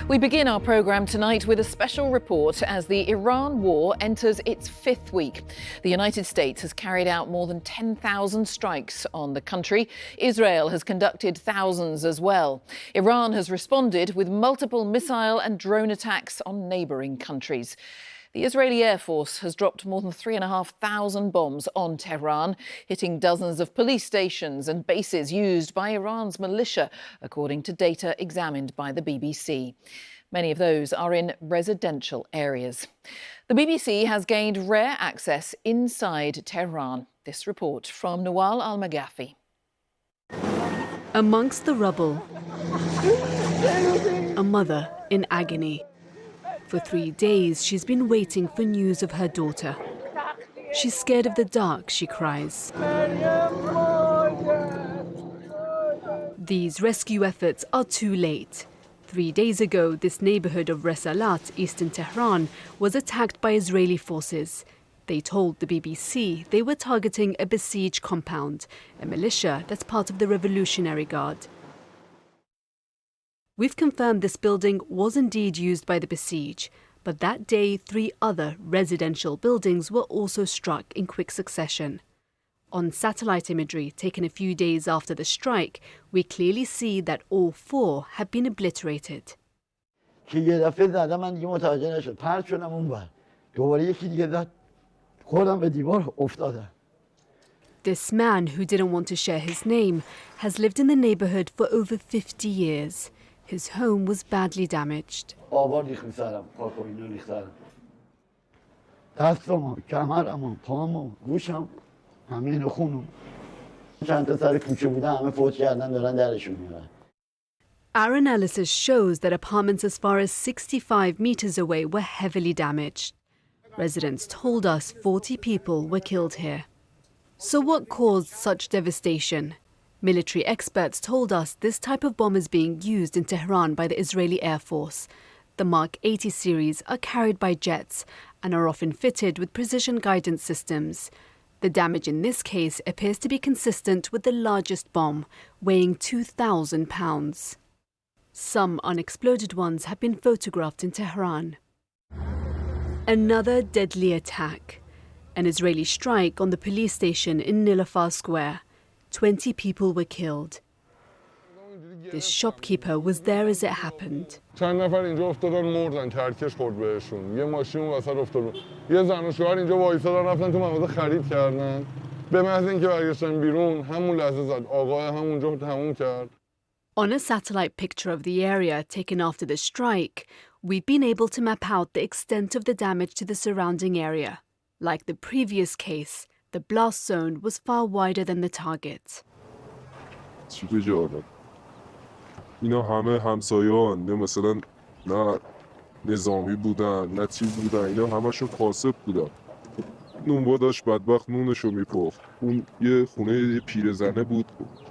We begin our programme tonight with a special report as the Iran war enters its fifth week. The United States has carried out more than 10,000 strikes on the country. Israel has conducted thousands as well. Iran has responded with multiple missile and drone attacks on neighbouring countries. The Israeli Air Force has dropped more than 3,500 bombs on Tehran, hitting dozens of police stations and bases used by Iran's militia, according to data examined by the BBC. Many of those are in residential areas. The BBC has gained rare access inside Tehran. This report from Nawal Al-Maghafi. Amongst the rubble, a mother in agony. For 3 days, she's been waiting for news of her daughter. She's scared of the dark, she cries. These rescue efforts are too late. 3 days ago, this neighborhood of Resalat, eastern Tehran, was attacked by Israeli forces. They told the BBC they were targeting a besieged compound, a militia that's part of the Revolutionary Guard. We've confirmed this building was indeed used by the besieged, but that day 3 other residential buildings were also struck in quick succession. On satellite imagery taken a few days after the strike, we clearly see that all 4 have been obliterated. This man, who didn't want to share his name, has lived in the neighborhood for over 50 years. His home was badly damaged. Our analysis shows that apartments as far as 65 meters away were heavily damaged. Residents told us 40 people were killed here. So what caused such devastation? Military experts told us this type of bomb is being used in Tehran by the Israeli Air Force. The Mark 80 series are carried by jets and are often fitted with precision guidance systems. The damage in this case appears to be consistent with the largest bomb, weighing 2,000 pounds. Some unexploded ones have been photographed in Tehran. Another deadly attack. An Israeli strike on the police station in Nilafar Square. 20 people were killed. This shopkeeper was there as it happened. On a satellite picture of the area taken after the strike, we've been able to map out the extent of the damage to the surrounding area. Like the previous case, the blast zone was far wider than the target. اینا همه همسایه‌ان نه مثلا نه نظامی بودن نه چیز بودن اینا همشون کاسب بودن نونوا داشت بدبخت نونشو میپخت اون یه خونه یه پیرزنه بود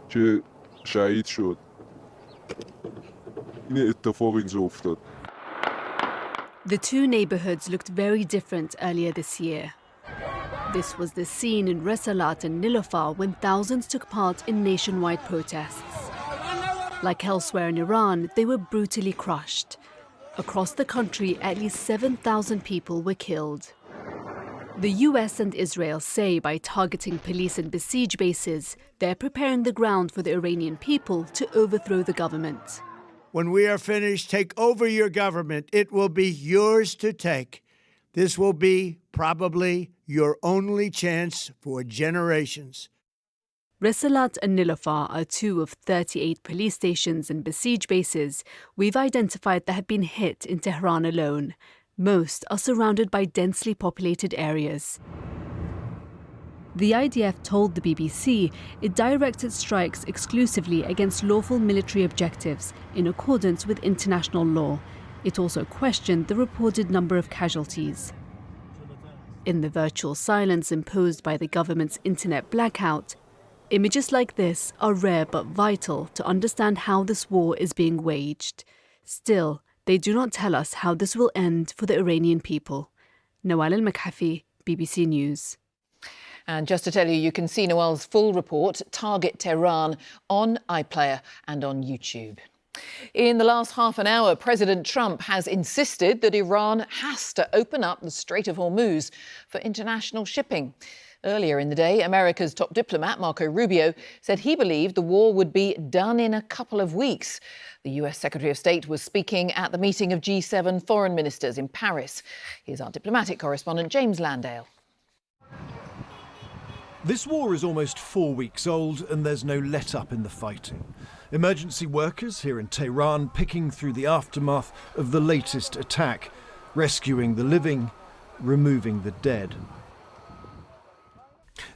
که شهید شد این اتفاق اینجا افتاد. The 2 neighborhoods looked very different earlier this year. This was the scene in Resalat and Nilafar when thousands took part in nationwide protests. Like elsewhere in Iran, they were brutally crushed. Across the country, at least 7,000 people were killed. The US and Israel say by targeting police and besieged bases, they're preparing the ground for the Iranian people to overthrow the government. When we are finished, take over your government. It will be yours to take. This will be probably your only chance for generations. Resalat and Nilafar are 2 of 38 police stations and besieged bases we've identified that have been hit in Tehran alone. Most are surrounded by densely populated areas. The IDF told the BBC it directs its strikes exclusively against lawful military objectives in accordance with international law. It also questioned the reported number of casualties. In the virtual silence imposed by the government's internet blackout, images like this are rare but vital to understand how this war is being waged. Still, they do not tell us how this will end for the Iranian people. Nawal Al-Maghafi, BBC News. And just to tell you, you can see Nawal's full report, Target Tehran, on iPlayer and on YouTube. In the last half an hour, President Trump has insisted that Iran has to open up the Strait of Hormuz for international shipping. Earlier in the day, America's top diplomat, Marco Rubio, said he believed the war would be done in a couple of weeks. The US Secretary of State was speaking at the meeting of G7 foreign ministers in Paris. Here's our diplomatic correspondent, James Landale. This war is almost 4 weeks old and there's no let-up in the fighting. Emergency workers here in Tehran picking through the aftermath of the latest attack, rescuing the living, removing the dead.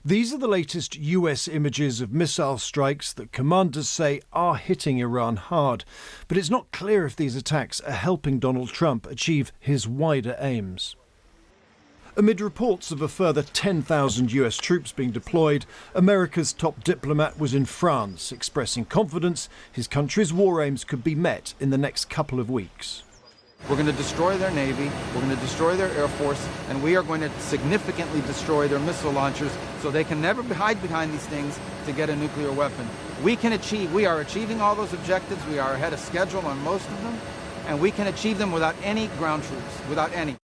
These are the latest US images of missile strikes that commanders say are hitting Iran hard. But it's not clear if these attacks are helping Donald Trump achieve his wider aims. Amid reports of a further 10,000 US troops being deployed, America's top diplomat was in France, expressing confidence his country's war aims could be met in the next couple of weeks. We're going to destroy their navy, we're going to destroy their air force, and we are going to significantly destroy their missile launchers so they can never hide behind these things to get a nuclear weapon. We are achieving all those objectives. We are ahead of schedule on most of them, and we can achieve them without any ground troops, without any.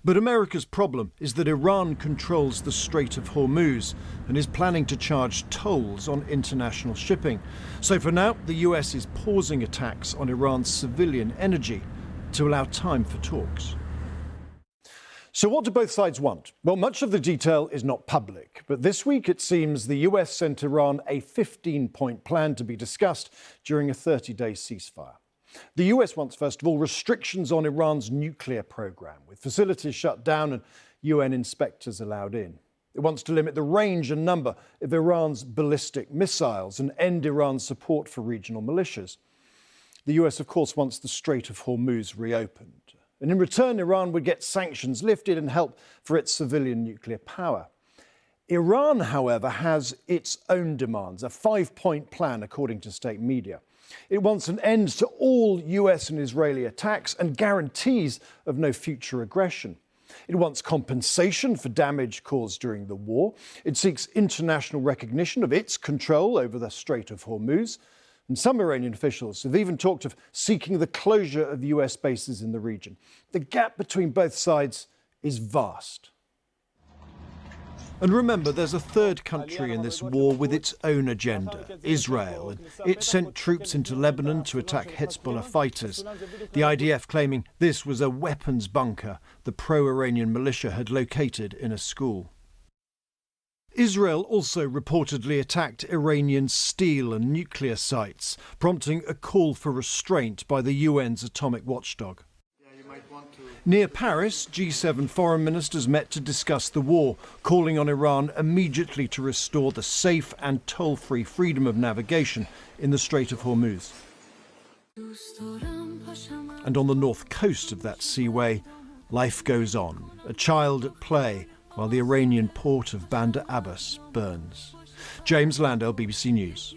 But America's problem is that Iran controls the Strait of Hormuz and is planning to charge tolls on international shipping. So for now, the US is pausing attacks on Iran's civilian energy to allow time for talks. So what do both sides want? Well, much of the detail is not public, but this week it seems the US sent Iran a 15-point plan to be discussed during a 30-day ceasefire. The US wants, first of all, restrictions on Iran's nuclear program, with facilities shut down and UN inspectors allowed in. It wants to limit the range and number of Iran's ballistic missiles and end Iran's support for regional militias. The US, of course, wants the Strait of Hormuz reopened. And in return, Iran would get sanctions lifted and help for its civilian nuclear power. Iran, however, has its own demands, a 5-point plan, according to state media. It wants an end to all US and Israeli attacks and guarantees of no future aggression. It wants compensation for damage caused during the war. It seeks international recognition of its control over the Strait of Hormuz. And some Iranian officials have even talked of seeking the closure of US bases in the region. The gap between both sides is vast. And remember, there's a third country in this war with its own agenda, Israel. And it sent troops into Lebanon to attack Hezbollah fighters. The IDF claiming this was a weapons bunker the pro-Iranian militia had located in a school. Israel also reportedly attacked Iranian steel and nuclear sites, prompting a call for restraint by the UN's atomic watchdog. Near Paris, G7 foreign ministers met to discuss the war, calling on Iran immediately to restore the safe and toll-free freedom of navigation in the Strait of Hormuz. And on the north coast of that seaway, life goes on, a child at play, while the Iranian port of Bandar Abbas burns. James Landale, BBC News.